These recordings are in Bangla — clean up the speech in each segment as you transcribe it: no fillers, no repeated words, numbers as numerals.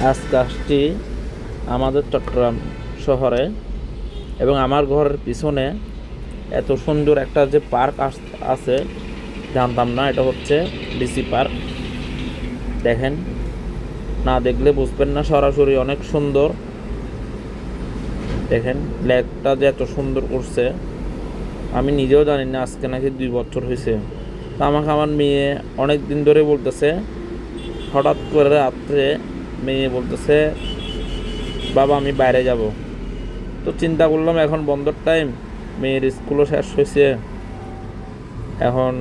আজকে আসছি আমাদের চট্টগ্রাম শহরে এবং আমার ঘরের পিছনে এত সুন্দর একটা যে পার্ক আছে জানতাম না। এটা হচ্ছে ডিসি পার্ক। দেখেন, না দেখলে বুঝবেন না, সরাসরি অনেক সুন্দর। দেখেন লেকটা যে এত সুন্দর করছে আমি নিজেও জানি না, আজকে নাকি 2 বছর হয়েছে। তা আমাকে আমার মেয়ে অনেক দিন ধরে বলতেছে, হঠাৎ করে রাত্রে মেয়ে বলতেছে, বাবা আমি বাইরে যাব। তো চিন্তা করলাম এখন বন্ধর টাইম, মেয়ের স্কুলও শেষ হয়েছে, এখন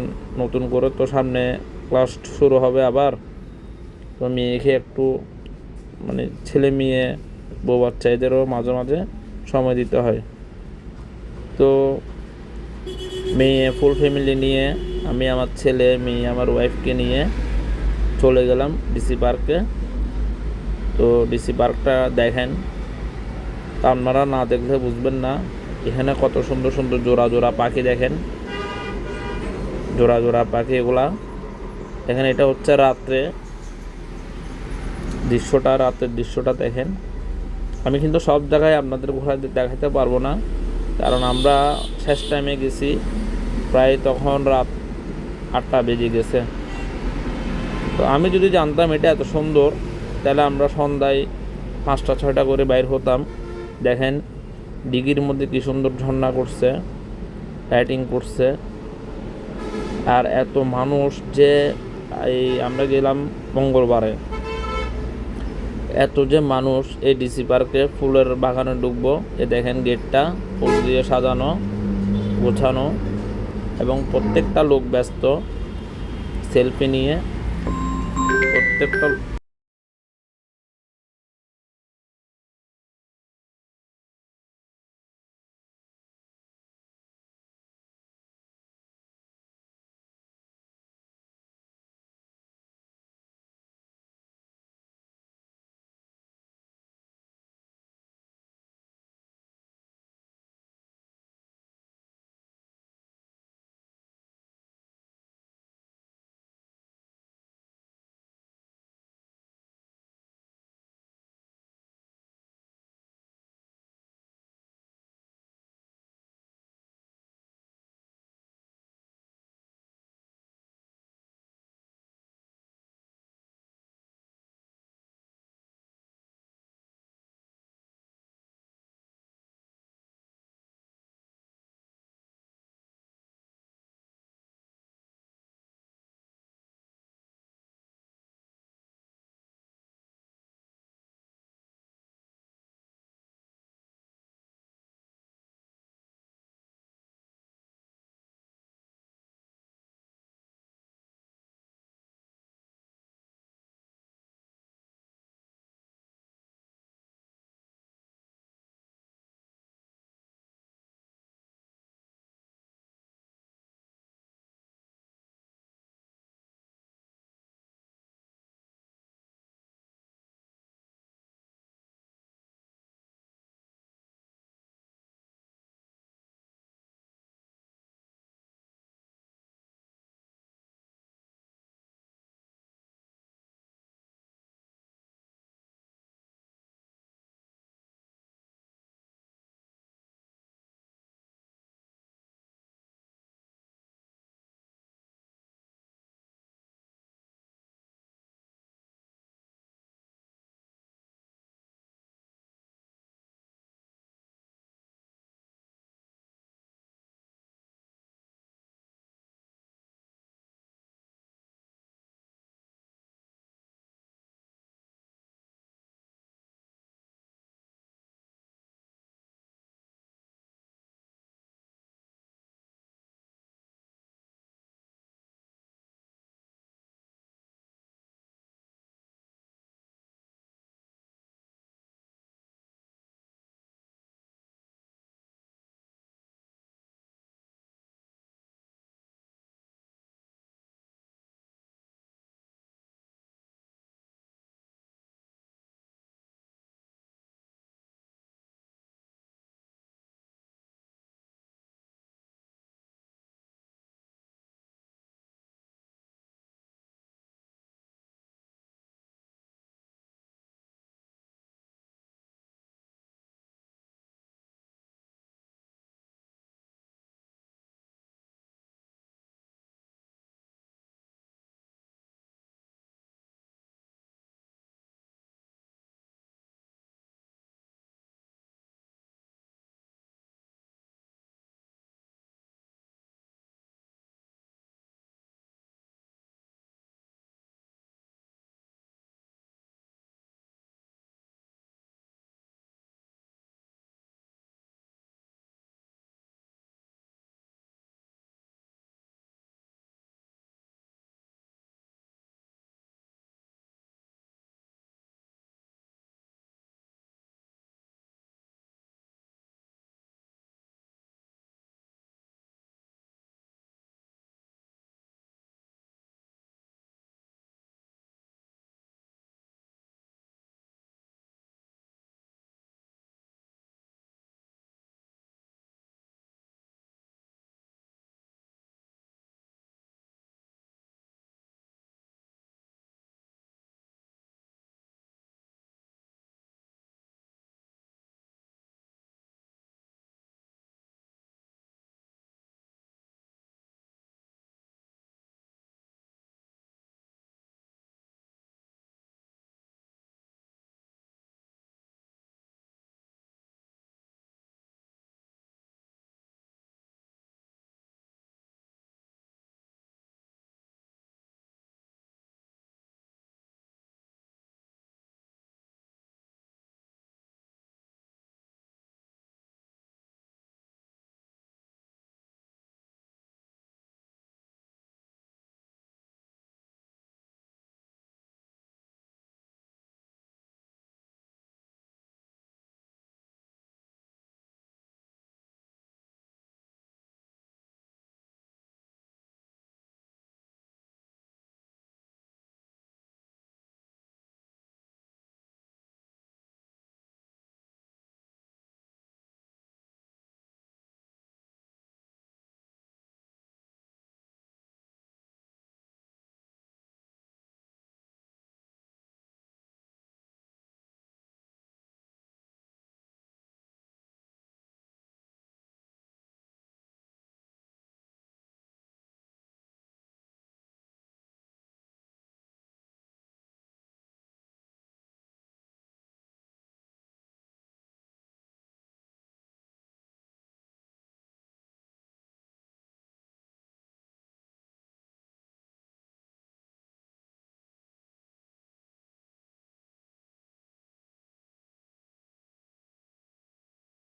নতুন করে তো সামনে ক্লাস শুরু হবে আবার। তো মেয়েকে একটু মানে ছেলে মেয়ে বউ বাচ্চা এদেরও মাঝে মাঝে সময় দিতে হয়। তো মেয়ে ফুল ফ্যামিলি নিয়ে আমি আমার ছেলে মেয়ে আমার ওয়াইফকে নিয়ে চলে গেলাম ডিসি পার্কে। তো ডিসি পার্কটা দেখেন, তা আপনারা না দেখলে বুঝবেন না। এখানে কত সুন্দর সুন্দর জোড়া জোড়া পাখি দেখেন, জোড়া জোড়া পাখি এগুলা। এখানে এটা হচ্ছে রাত্রে দৃশ্যটা, রাতের দৃশ্যটা দেখেন। আমি কিন্তু সব জায়গায় আপনাদের ঘোরা দেখাতে পারবো না, কারণ আমরা শেষ টাইমে গেছি প্রায় তখন রাত 8টা বেজে গেছে। তো আমি যদি জানতাম এটা এত সুন্দর, তাহলে আমরা সন্ধ্যায় 5টা 6টা করে বাইর হতাম। দেখেন দিঘির মধ্যে কি সুন্দর ঝর্ণা করছে, লাইটিং করছে। আর এত মানুষ যে, এই আমরা গেলাম মঙ্গলবারে, এত যে মানুষ এই ডিসি পার্কে ফুলের বাগানে ঢুকবো। এ দেখেন গেটটা ফুল দিয়ে সাজানো গোছানো, এবং প্রত্যেকটা লোক ব্যস্ত সেলফি নিয়ে। প্রত্যেকটা